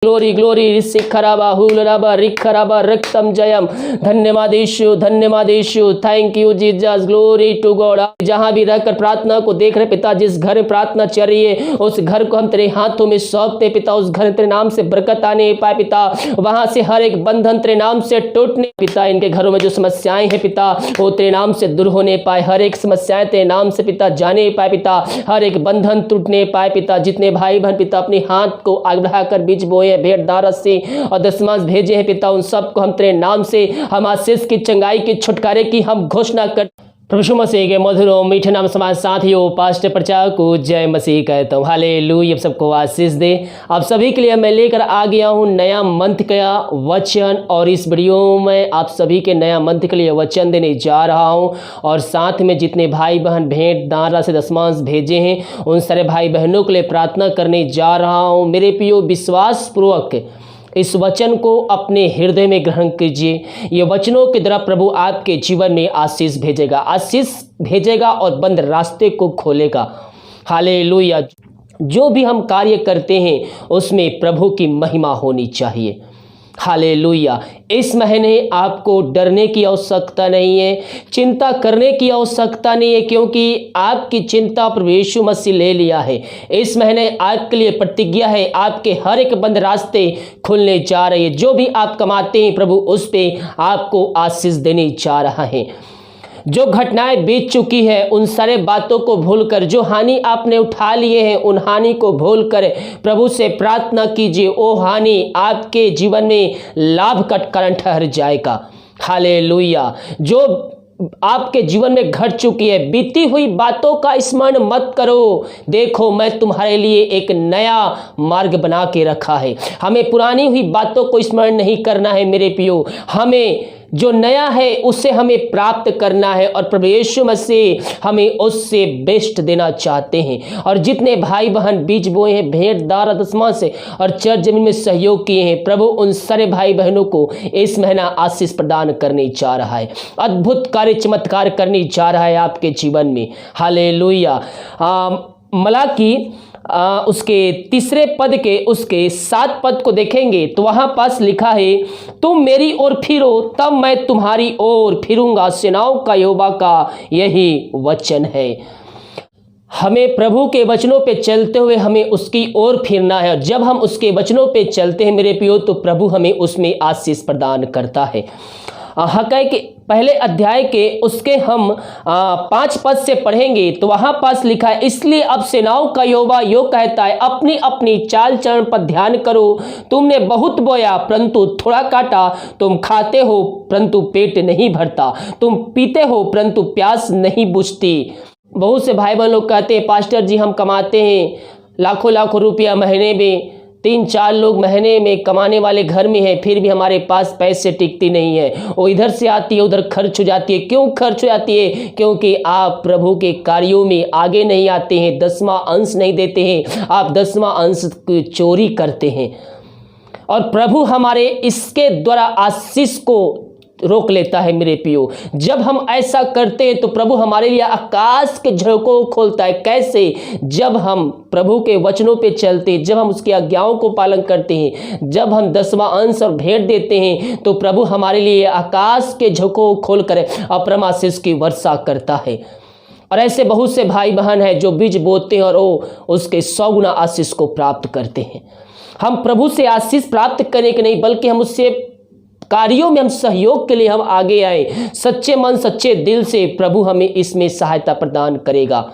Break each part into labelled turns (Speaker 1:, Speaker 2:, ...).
Speaker 1: Glory glory रिसिखराबा हुलराबा रिखराबा रक्तम जयम। धन्यवाद यीशु, धन्यवाद Yeshu. Thank you Jesus, glory to God. जहां भी रहकर प्रार्थना को देख रहे पिता, जिस घर में प्रार्थना चल रही है उस घर को हम तेरे हाथों में सौंपते पिता। उस घर तेरे नाम से बरकत आने पाए पिता, वहां से हर एक बंधन तेरे नाम से टूटने पिता। इनके घरों में जो समस्याएं हैं पिता वो तेरे नाम से दूर होने पाए। हर एक समस्याएं तेरे नाम से पिता जाने पाए पिता। हर एक बंधन टूटने पाए पिता। जितने भाई बहन पिता अपने हाथ को आग बढ़ाकर बीज बोए भेंट दारस से और दशमांश भेजे हैं पिता, उन सबको हम तेरे नाम से हम आशीष की, चंगाई की, छुटकारे की हम घोषणा कर प्रभु यीशु मसीह के मधुर और मीठे नाम समाज साथियों, पास्टर प्रचारक को जय मसीह कहता हूँ। हालेलुया, आप सबको आशीष दे। आप सभी के लिए मैं लेकर आ गया हूँ नया मंथ का वचन, और इस वीडियो में आप सभी के नया मंथ के लिए वचन देने जा रहा हूँ। और साथ में जितने भाई बहन भेंट दान से दशमांश भेजे हैं उन सारे भाई बहनों के लिए प्रार्थना करने जा रहा हूँ। मेरे प्रियो, विश्वास पूर्वक इस वचन को अपने हृदय में ग्रहण कीजिए। ये वचनों के द्वारा प्रभु आपके जीवन में आशीष भेजेगा और बंद रास्ते को खोलेगा। हालेलुया। जो भी हम कार्य करते हैं उसमें प्रभु की महिमा होनी चाहिए। हालेलुया। इस महीने आपको डरने की आवश्यकता नहीं है, चिंता करने की आवश्यकता नहीं है, क्योंकि आपकी चिंता प्रभु यीशु मसीह ले लिया है। इस महीने आपके लिए प्रतिज्ञा है, आपके हर एक बंद रास्ते खुलने जा रहे हैं। जो भी आप कमाते हैं प्रभु उस पे आपको आशीष देने जा रहा है। जो घटनाएं बीत चुकी है उन सारे बातों को भूलकर, जो हानि आपने उठा लिए हैं उन हानि को भूलकर प्रभु से प्रार्थना कीजिए। वो हानि आपके जीवन में लाभ का कारण ठहर जाएगा। हालेलुया। जो आपके जीवन में घट चुकी है, बीती हुई बातों का स्मरण मत करो। देखो, मैं तुम्हारे लिए एक नया मार्ग बना के रखा है। हमें पुरानी हुई बातों को स्मरण नहीं करना है मेरे प्रियो, हमें जो नया है उसे हमें प्राप्त करना है। और प्रभु यीशु मसीह हमें उससे बेस्ट देना चाहते हैं। और जितने भाई बहन बीज बोए हैं, भेंट दार दशमांश से और चर्च जमीन में सहयोग किए हैं, प्रभु उन सारे भाई बहनों को इस महीना आशीष प्रदान करने जा रहा है। अद्भुत कार्य चमत्कार करने जा रहा है आपके जीवन में। हालेलुया। मलाकी उसके 3 पद के उसके 7 पद को देखेंगे तो वहां पास लिखा है, तुम मेरी ओर फिरो तब मैं तुम्हारी ओर फिरूंगा, सेनाओं का यहोवा का यही वचन है। हमें प्रभु के वचनों पे चलते हुए हमें उसकी ओर फिरना है। और जब हम उसके वचनों पे चलते हैं मेरे प्रियो तो प्रभु हमें उसमें आशीष प्रदान करता है। हक्काई के पहले अध्याय के उसके हम 5 पद से पढ़ेंगे तो वहां पास लिखा है, इसलिए अब सेनाओं का यहोवा यो कहता है, अपनी अपनी चाल चरण पर ध्यान करो। तुमने बहुत बोया परंतु थोड़ा काटा, तुम खाते हो परंतु पेट नहीं भरता, तुम पीते हो परंतु प्यास नहीं बुझती। बहुत से भाई बहन लोग कहते हैं, पास्टर जी हम कमाते हैं लाखों लाखों रुपया महीने में, 3-4 लोग महीने में कमाने वाले घर में हैं, फिर भी हमारे पास पैसे टिकती नहीं है। वो इधर से आती है उधर खर्च हो जाती है। क्यों खर्च हो जाती है? क्योंकि आप प्रभु के कार्यों में आगे नहीं आते हैं, 10वां अंश नहीं देते हैं, आप 10वां अंश की चोरी करते हैं। और प्रभु हमारे इसके द्वारा आशीष को रोक लेता है मेरे प्रियो। जब हम ऐसा करते हैं तो प्रभु हमारे लिए आकाश के झरोकों को खोलता है। कैसे? जब हम प्रभु के वचनों पे चलते हैं, जब हम उसकी आज्ञाओं को पालन करते हैं, जब हम 10वां अंश और भेंट देते हैं तो प्रभु हमारे लिए आकाश के झरोकों को खोलकर अपरम आशीष की वर्षा करता है। और ऐसे बहुत से भाई बहन हैं जो बीज बोते हैं और वो उसके 100 गुना आशीष को प्राप्त करते हैं। हम प्रभु से आशीष प्राप्त करने के नहीं बल्कि हम उससे कार्यों में हम सहयोग के लिए हम आगे आए। सच्चे मन सच्चे दिल से प्रभु हमें इसमें सहायता प्रदान करेगा।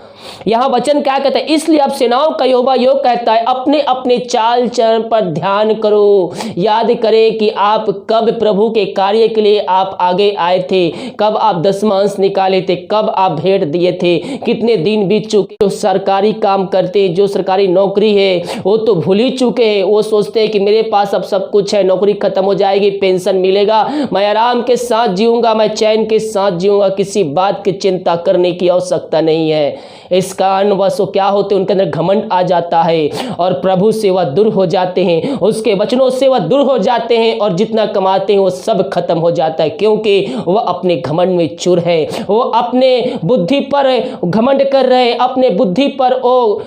Speaker 1: यहाँ वचन क्या कहता है, इसलिए अब सेनाओं का यहोवा यो कहता है, अपने अपने चाल चरण पर ध्यान करो। याद करें कि आप कब प्रभु के कार्य के लिए आप आगे आए थे, कब आप 10वां अंश निकाले थे, कब आप भेंट दिए थे, कितने दिन बीत चुके। जो सरकारी काम करते हैं, जो सरकारी नौकरी है वो तो भूल ही चुके हैं। वो सोचते हैं कि मेरे पास अब सब कुछ है, नौकरी खत्म हो जाएगी, पेंशन मिलेगा, मैं आराम के साथ जीऊंगा, मैं चैन के साथ जीऊंगा, किसी बात की चिंता करने की आवश्यकता नहीं है। इस कारणवश वो क्या होते हैं, उनके अंदर घमंड आ जाता है और प्रभु से वह दूर हो जाते हैं, उसके वचनों से वह दूर हो जाते हैं और जितना कमाते हैं वो सब खत्म हो जाता है, क्योंकि वह अपने घमंड में चूर है। वो अपने बुद्धि पर घमंड कर रहे हैं, अपने बुद्धि पर वो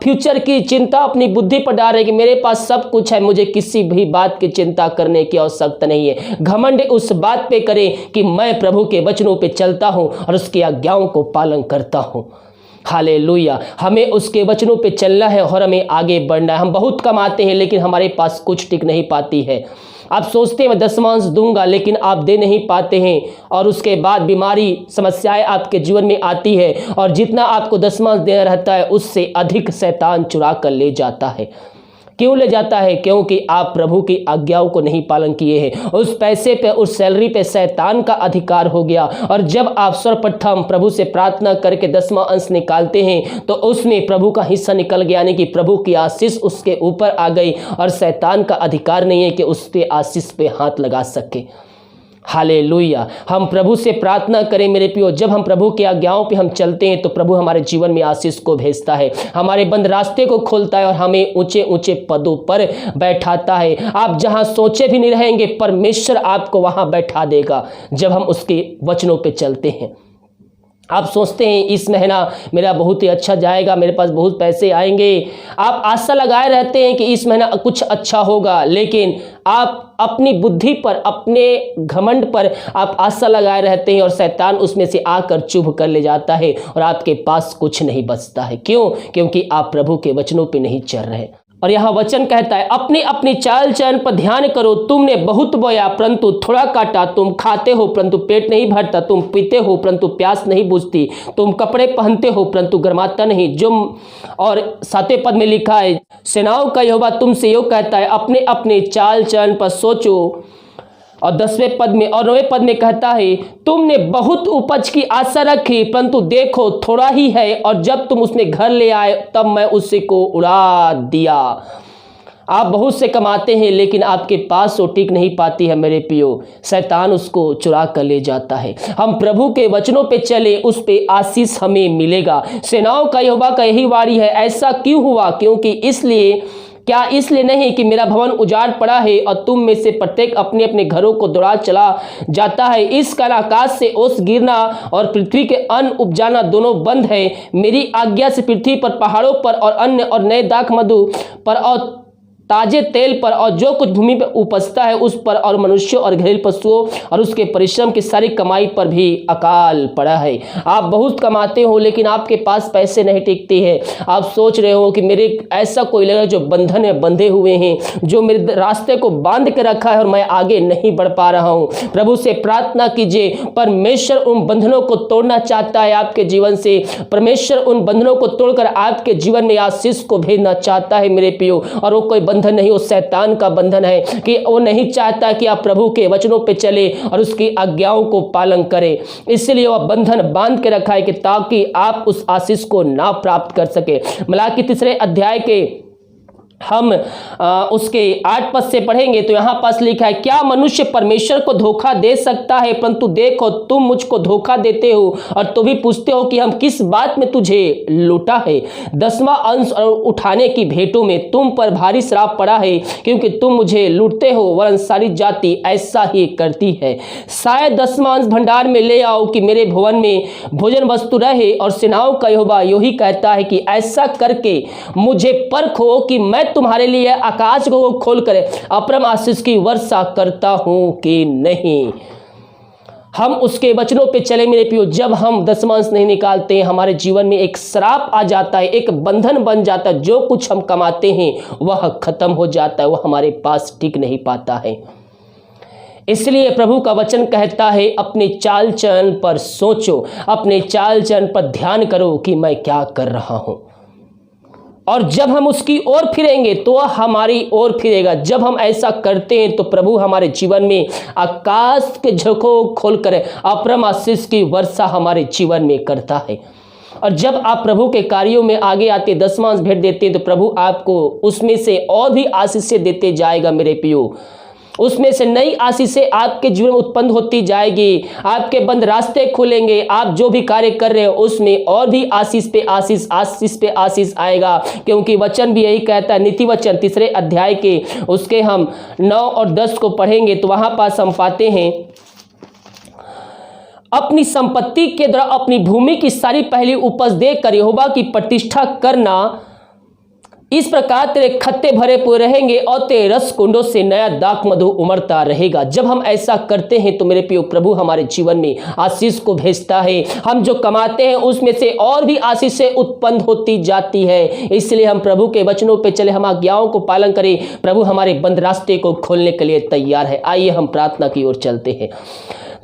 Speaker 1: फ्यूचर की चिंता अपनी बुद्धि पर डाल रहे कि मेरे पास सब कुछ है, मुझे किसी भी बात की चिंता करने की आवश्यकता नहीं है। घमंड उस बात पे करें कि मैं प्रभु के वचनों पे चलता हूं और उसकी आज्ञाओं को पालन करता हूं। हालेलुया। हमें उसके वचनों पे चलना है और हमें आगे बढ़ना है। हम बहुत कमाते हैं लेकिन हमारे पास कुछ टिक नहीं पाती है। आप सोचते हैं मैं दशमांश दूंगा लेकिन आप दे नहीं पाते हैं और उसके बाद बीमारी समस्याएं आपके जीवन में आती है और जितना आपको दशमांश देना रहता है उससे अधिक शैतान चुरा कर ले जाता है। क्यों ले जाता है? क्योंकि आप प्रभु की आज्ञाओं को नहीं पालन किए हैं। उस पैसे पे, उस सैलरी पे शैतान का अधिकार हो गया और जब आप सर्वप्रथम प्रभु से प्रार्थना करके 10वां अंश निकालते हैं तो उसमें प्रभु का हिस्सा निकल गया, यानी कि प्रभु की आशीष उसके ऊपर आ गई और शैतान का अधिकार नहीं है कि उसके आशीष पे हाथ लगा सके। हालेलुया। हम प्रभु से प्रार्थना करें मेरे प्रियो, जब हम प्रभु की आज्ञाओं पे हम चलते हैं तो प्रभु हमारे जीवन में आशीष को भेजता है, हमारे बंद रास्ते को खोलता है और हमें ऊंचे ऊंचे पदों पर बैठाता है। आप जहां सोचे भी नहीं रहेंगे परमेश्वर आपको वहां बैठा देगा जब हम उसके वचनों पे चलते हैं। आप सोचते हैं इस महीना मेरा बहुत ही अच्छा जाएगा, मेरे पास बहुत पैसे आएंगे, आप आशा लगाए रहते हैं कि इस महीना कुछ अच्छा होगा, लेकिन आप अपनी बुद्धि पर, अपने घमंड पर आप आशा लगाए रहते हैं और शैतान उसमें से आकर चुभ कर ले जाता है और आपके पास कुछ नहीं बचता है। क्यों? क्योंकि आप प्रभु के वचनों पे नहीं चल रहे। और यहाँ वचन कहता है अपनी अपनी चाल चलन पर ध्यान करो, तुमने बहुत बोया परंतु थोड़ा काटा, तुम खाते हो परंतु पेट नहीं भरता, तुम पीते हो परंतु प्यास नहीं बुझती, तुम कपड़े पहनते हो परंतु गर्माता नहीं। जो और 7वें पद में लिखा है, सेनाओं का यहोवा तुमसे योग कहता है अपने अपने चाल चलन पर सोचो। और 10वें पद में और 9वें पद में कहता है तुमने बहुत उपज की आशा रखी परंतु देखो थोड़ा ही है, और जब तुम उसमें घर ले आए तब मैं उसी को उड़ा दिया। आप बहुत से कमाते हैं लेकिन आपके पास वो टिक नहीं पाती है मेरे प्रियो, शैतान उसको चुरा कर ले जाता है। हम प्रभु के वचनों पे चले, उस पे आशीष हमें मिलेगा। सेनाओं का यहोवा का यही वाणी है। ऐसा क्यों हुआ? क्योंकि इसलिए, क्या इसलिए नहीं कि मेरा भवन उजाड़ पड़ा है और तुम में से प्रत्येक अपने अपने घरों को दौड़ा चला जाता है। इस कारण आकाश से ओस गिरना और पृथ्वी के अन्न उपजाना दोनों बंद है। मेरी आज्ञा से पृथ्वी पर, पहाड़ों पर और अन्न और नए दाख मधु पर और ताजे तेल पर और जो कुछ भूमि पर उपजता है उस पर और मनुष्यों और घरेलू पशुओं और उसके परिश्रम की सारी कमाई पर भी अकाल पड़ा है। आप बहुत कमाते हो लेकिन आपके पास पैसे नहीं टिकते हैं। आप सोच रहे हो कि मेरे ऐसा कोई लगा जो बंधन में बंधे हुए हैं, जो मेरे रास्ते को बांध के रखा है और मैं आगे नहीं बढ़ पा रहा हूँ। प्रभु से प्रार्थना कीजिए, परमेश्वर उन बंधनों को तोड़ना चाहता है आपके जीवन से। परमेश्वर उन बंधनों को तोड़कर आपके जीवन में आशीष को भेजना चाहता है मेरे प्रियो। और वो कोई बंधन नहीं, वो शैतान का बंधन है कि वो नहीं चाहता कि आप प्रभु के वचनों पे चले और उसकी आज्ञाओं को पालन करें। इसलिए वह बंधन बांध के रखा है कि ताकि आप उस आशीष को ना प्राप्त कर सके। मलाकी 3 अध्याय के हम उसके 8 पद से पढ़ेंगे तो यहाँ पास लिखा है, क्या मनुष्य परमेश्वर को धोखा दे सकता है? परंतु देखो तुम मुझको धोखा देते हो और तुम भी पूछते हो कि हम किस बात में तुझे लूटा है। 10वां अंश और उठाने की भेंटों में तुम पर भारी श्राप पड़ा है, क्योंकि तुम मुझे लूटते हो, वरन सारी जाति ऐसा ही करती है। शायद 10वां अंश भंडार में ले आओ कि मेरे भवन में भोजन वस्तु रहे। और सेनाओं का यहोवा यही कहता है कि ऐसा करके मुझे परखो कि मैं तुम्हारे लिए आकाश को खोल कर अपरम आशीष की वर्षा करता हूं कि नहीं। हम उसके वचनों पे चले मेरे प्रियो। जब हम 10वां अंश नहीं निकालते हैं हमारे जीवन में एक श्राप आ जाता है, एक बंधन बन जाता है। जो कुछ हम कमाते हैं वह खत्म हो जाता है, वह हमारे पास टिक नहीं पाता है। इसलिए प्रभु का वचन कहता है अपने चाल चलन पर सोचो, अपने चाल चलन पर ध्यान करो कि मैं क्या कर रहा हूं। और जब हम उसकी ओर फिरेंगे तो वह हमारी ओर फिरेगा। जब हम ऐसा करते हैं तो प्रभु हमारे जीवन में आकाश के झोंकों खोलकर अपरम आशीष की वर्षा हमारे जीवन में करता है। और जब आप प्रभु के कार्यों में आगे आते, 10वां अंश भेंट देते हैं तो प्रभु आपको उसमें से और भी आशीष देते जाएगा मेरे प्रियो। उसमें से नई आशीषें आपके जीवन में उत्पन्न होती जाएगी, आपके बंद रास्ते खुलेंगे, आप जो भी कार्य कर रहे हो उसमें और भी आशीष पे आशीष, आशीष पे आशीष आएगा, क्योंकि वचन भी यही कहता है। नीति वचन 3 अध्याय के उसके हम 9 और 10 को पढ़ेंगे तो वहां पास हम पाते हैं, अपनी संपत्ति के द्वारा अपनी भूमि की सारी पहली उपज देकर यहोवा की प्रतिष्ठा करना, इस प्रकार तेरे खत्ते भरे पूरे रहेंगे और तेरे रस कुंडों से नया दाख मधु उमड़ता रहेगा। जब हम ऐसा करते हैं तो मेरे प्रिय प्रभु हमारे जीवन में आशीष को भेजता है, हम जो कमाते हैं उसमें से और भी आशीषें उत्पन्न होती जाती है। इसलिए हम प्रभु के वचनों पे चले, हम आज्ञाओं को पालन करें, प्रभु हमारे बंद रास्ते को खोलने के लिए तैयार है। आइए हम प्रार्थना की ओर चलते हैं।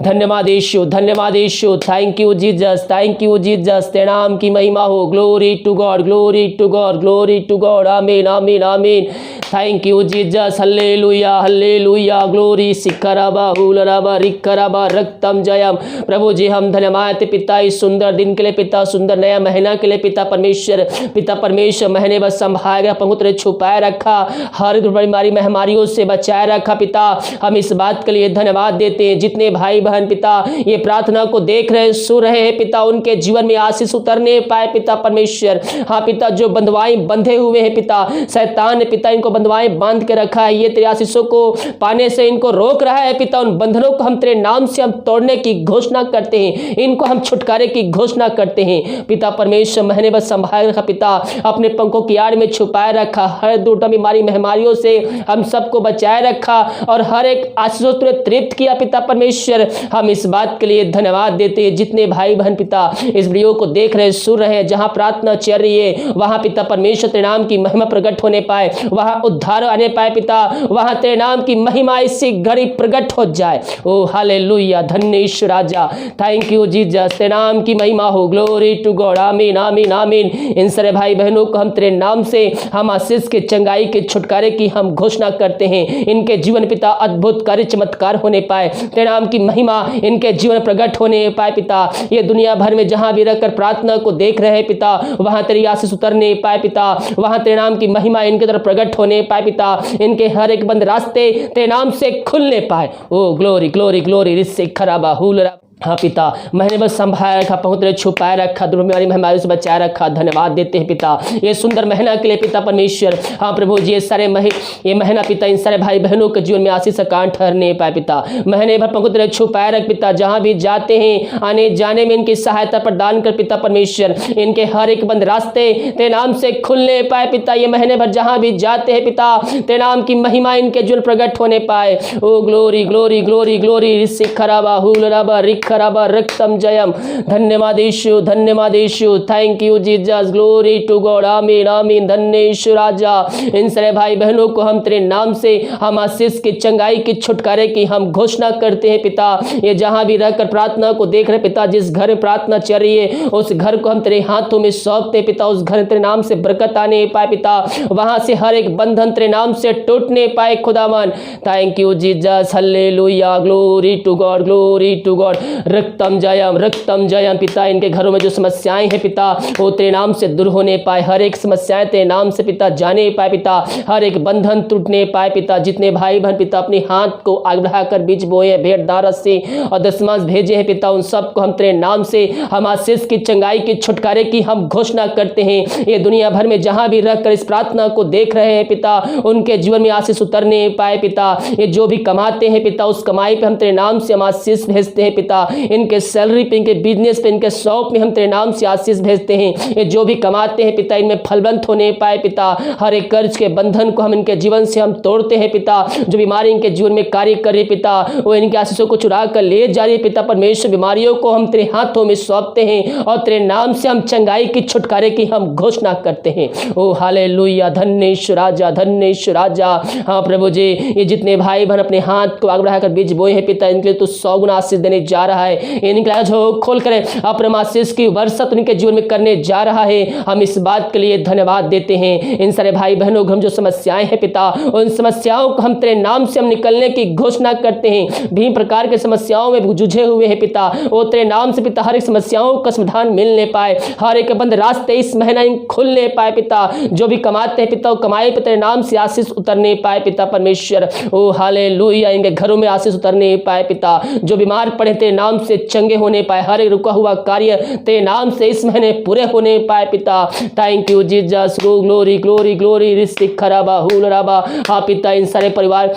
Speaker 1: धन्यवाद यीशु, धन्यवाद Yeshu, thank you Jesus, thank you Jesus, तेरे नाम की महिमा हो। Glory to God, glory to God, glory to God, amen amen amen. Thank you Jesus, hallelujah hallelujah, glory सिखराबा हुलराबा रिखराबा रक्तम जयम। प्रभु जी हम धन्यवाद पिता इस सुंदर दिन के लिए, पिता सुंदर नया महीना के लिए, पिता परमेश्वर, पिता परमेश्वर महीने बस संभाल पवित्र छुपाए रखा, हर बीमारी महामारियों से बचाए रखा। पिता हम इस बात के लिए धन्यवाद देते हैं, जितने भाई बहन पिता ये प्रार्थना को देख रहे सुन रहे हैं पिता, उनके जीवन में आशीष उतरने पाए पिता परमेश्वर। हाँ पिता, जो बंधुआएं बंधे हुए हैं पिता, शैतान ने पिता इनको बंधुआएं बांध के रखा है, ये तेरे आशीषों को पाने से इनको रोक रहा है पिता। उन बंधनों को हम तेरे नाम से हम तोड़ने की घोषणा करते हैं, इनको हम छुटकारे की घोषणा करते हैं पिता परमेश्वर। महीने बस संभाल रखा पिता, अपने पंखों की आड़ में छुपाए रखा, हर दुर्घटना बीमारी महामारियों से हम सबको बचाए रखा और हर एक आशीषों तुमने तृप्त किया पिता परमेश्वर। हम इस बात के लिए धन्यवाद देते हैं, जितने भाई बहन पिता इस वीडियो को देख रहे सुन रहे हैं, जहां प्रार्थना चल रही है वहां पिता परमेश्वर तेरे नाम की महिमा प्रकट होने पाए, वहां उद्धार आने पाए पिता, वहां तेरे नाम की महिमा इसी घड़ी प्रकट हो जाए। ओ हालेलुया, धन्य ईश्वर राजा, थैंक यू जीसस, तेरे नाम की महिमा हो। Glory to God, amen amen आमीन। इन सारे भाई बहनों को हम तेरे नाम से हम आशीष के, चंगाई के, छुटकारे की हम घोषणा करते हैं। इनके जीवन पिता अद्भुत कार्य चमत्कार होने पाए, तेरे नाम की महिमा इनके जीवन प्रकट होने पाए पिता। ये दुनिया भर में जहां भी रहकर प्रार्थना को देख रहे हैं पिता, वहां तेरी आशीष उतरने पाए पिता, वहां तेरे नाम की महिमा इनके तरफ प्रकट होने पाए पिता, इनके हर एक बंद रास्ते तेरे नाम से खुलने पाए। ओ ग्लोरी ग्लोरी ग्लोरी, रिस्से खराबा हुलरा। हाँ पिता, मैंने बस संभाल रखा, पहुँच छुपाए रखा, बीमारी महामारी से बचाए रखा। धन्यवाद देते हैं पिता ये सुंदर महीना के लिए पिता परमेश्वर। हाँ प्रभु जी, ये महीना पिता इन सारे भाई बहनों के जीवन में आशीष का कान ठहरने पाए पिता। महीने भर पहुँच छुपाए रख पिता, जहाँ भी जाते हैं आने जाने में इनकी सहायता प्रदान कर पिता परमेश्वर। इनके हर एक बंद रास्ते तेरे नाम से खुलने पाए पिता। ये महीने भर जहाँ भी जाते हैं पिता, तेरे नाम की महिमा इनके जीवन प्रकट होने पाए। ओ ग्लोरी ग्लोरी ग्लोरी ग्लोरी, रिस्से खराबा हुलराबा खराबा रक्तम जयम। धन्यवाद यीशु, धन्यवाद Yeshu, thank you Jesus, glory to God, amen amen. धन्य यीशु राजा, इन सारे भाई बहनों को हम तेरे नाम से हम आशीष की, चंगाई की, छुटकारे की हम घोषणा करते हैं पिता। ये जहां भी रहकर प्रार्थना को देख रहे पिता, जिस घर में प्रार्थना चल रही है उस घर को हम तेरे हाथों में सौंपते पिता। उस घर तेरे नाम से बरकत आने पाए पिता, वहां से हर एक बंधन तेरे नाम से टूटने पाए खुदावन। Thank you Jesus, hallelujah, glory to God, glory to God. रक्तम जयम पिता। इनके घरों में जो समस्याएं हैं पिता, वो तेरे नाम से दूर होने पाए। हर एक समस्याएं तेरे नाम से पिता जाने पाए पिता, हर एक बंधन टूटने पाए पिता। जितने भाई बहन पिता अपने हाथ को आग बढ़ाकर बीज बोए, भेंट दारस से और दशमांश भेजे हैं पिता, उन सबको हम तेरे नाम से हम आशीष की, चंगाई की, छुटकारे की हम घोषणा करते हैं। ये दुनिया भर में जहां भी रहकर इस प्रार्थना को देख रहे हैं पिता, उनके जीवन में आशीष उतरने पाए पिता। ये जो भी कमाते हैं पिता, उस कमाई पे हम तेरे नाम से हम आशीष भेजते हैं पिता। इनके सैलरी पे, इनके बिजनेस पे, इनके शॉप में हम तेरे नाम से आशीष भेजते हैं। ये जो भी कमाते हैं पिता, इनमें फलवंत होने पाए पिता। हर एक कर्ज के बंधन को हम इनके जीवन से हम तोड़ते हैं पिता। जो बीमारी इनके जीवन में कार्य कर रही पिता, वो इनके आशीषों को चुरा कर ले जा रही है पिता परमेश्वर। बीमारियों को हम तेरे हाथों में सौंपते हैं और तेरे नाम से हम चंगाई की, छुटकारे की हम घोषणा करते हैं। ओ हालेलुया, धन्य ईश्वर राजा, धन्य ईश्वर राजा। हाँ प्रभु जी, ये जितने भाई बहन अपने हाथ को आग बढ़ाकर बीज बोए हैं पिता, इनके लिए तो 100 गुना आशीष देने जा रहा रहा है, इनके झोंक खोल कर अपने आशीष की वर्षा उनके जीवन में करने जा रहा है। हम इस बात के लिए धन्यवाद देते हैं। इन सारे भाई बहनों हम जो समस्याएं हैं पिता, उन समस्याओं को हम तेरे नाम से हम निकलने की घोषणा करते हैं। भी प्रकार के समस्याओं में जूझे हुए हैं पिता, वो तेरे नाम से पिता हर एक समस्याओं का समाधान मिलने पाए, हर एक बंद रास्ते इस महीना खुलने पाए पिता। जो भी कमाते हैं पिता, वो कमाई पे तेरे नाम से आशीष उतरने पाए पिता परमेश्वर। ओ हालेलुया, इनके घरों में आशीष उतरने पाए पिता। जो बीमार पड़े तेरे नाम से चंगे होने पाए, हर एक रुका हुआ कार्य तेरे नाम से इस महीने पूरे होने पाए पिता। Thank you Jesus, glory glory glory रिस्तिक खराबा हुल राबा। हाँ पिता, इन सारे परिवार,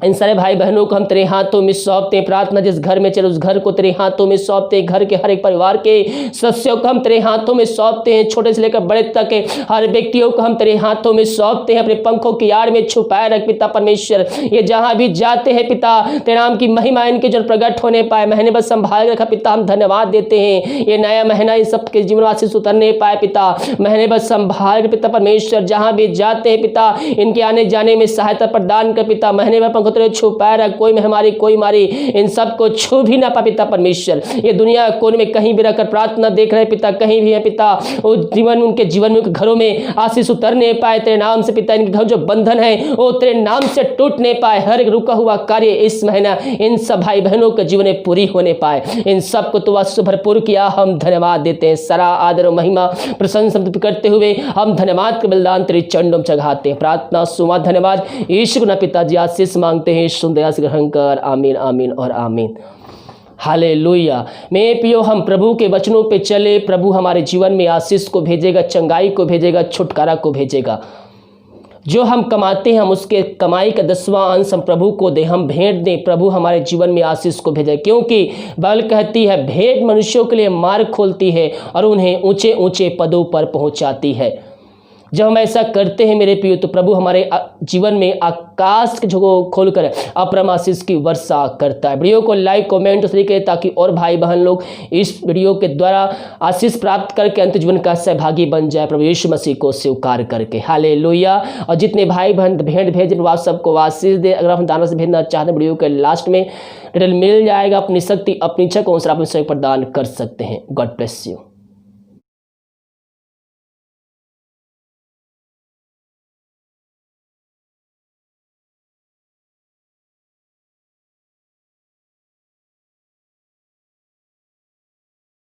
Speaker 1: इन सारे भाई बहनों को हम तेरे हाथों में सौंपते हैं। प्रार्थना जिस घर में चले उस घर को तेरे हाथों में सौंपते हैं। घर के हर एक परिवार के सदस्यों को हम तेरे हाथों में सौंपते हैं। छोटे से लेकर बड़े तक के हर व्यक्तियों को हम तेरे हाथों में सौंपते हैं। अपने पंखों की आड़ में छुपाए रख पिता परमेश्वर। ये जहां भी जाते हैं पिता, तेरे नाम की महिमा इनके जो प्रकट होने पाए, महीने बस संभाल रखा पिता। हम धन्यवाद देते हैं। ये नया महीना इन सबके जीवन आशीष उतरने पाए पिता। महीने बस संभाल पिता परमेश्वर। जहां भी जाते हैं पिता, इनके आने जाने में सहायता प्रदान कर पिता। महीने में पंखों तेरे छुपाए रख, कोई महामारी कोई मारी इन सबको छू भी ना पा पिता परमेश्वर। ये दुनिया कोने में कहीं भी रहकर प्रार्थना देख रहे पिता, कहीं भी है पिता, वो जीवन उनके जीवन में घरों में आशीष उतरने पाए तेरे नाम से पिता। इनके घर जो बंधन है वो तेरे नाम से टूटने पाए। हर एक रुका हुआ कार्य इस महीना इन सब भाई बहनों के जीवन में पूरी होने पाए। इन सबको तो वह भरपूर किया, हम धन्यवाद देते हैं। सारा आदर और महिमा प्रशंसा करते हुए हम धन्यवाद के बलिदान तेरे चरणों में चढ़ाते हैं। प्रार्थना सुमा धन्यवाद ईश्वर ना पिताजी आशीष मांगते हैं, सुंदर से ग्रहण कर। आमीन आमीन और आमीन। हालेलुया। मैं पियो हम प्रभु के वचनों पे चले, प्रभु हमारे जीवन में आशीष को भेजेगा, चंगाई को भेजेगा, छुटकारा को भेजेगा। जो हम कमाते हैं हम उसके कमाई का 10वां अंश हम प्रभु को दे, हम भेंट दें, प्रभु हमारे जीवन में आशीष को भेजे। क्योंकि बाइबल कहती है भेंट मनुष्यों के लिए मार्ग खोलती है और उन्हें ऊंचे ऊंचे पदों पर पहुंचाती है। जब हम ऐसा करते हैं मेरे प्रियो, तो प्रभु हमारे जीवन में आकाश के झोंकों खोलकर अपरम आशीष की वर्षा करता है। वीडियो को लाइक कमेंट तरीके ताकि और भाई बहन लोग इस वीडियो के द्वारा आशीष प्राप्त करके अंत जीवन का सहभागी बन जाए, प्रभु यीशु मसीह को स्वीकार करके। हालेलुया। और जितने भाई बहन भेंट भेज आप सबको आशीष दे। अगर हम दाना से भेजना चाहते हैं, वीडियो के लास्ट में डिटेल मिल जाएगा। अपनी शक्ति अपनी इच्छा को अनुसार आप प्रदान कर सकते हैं। God bless you.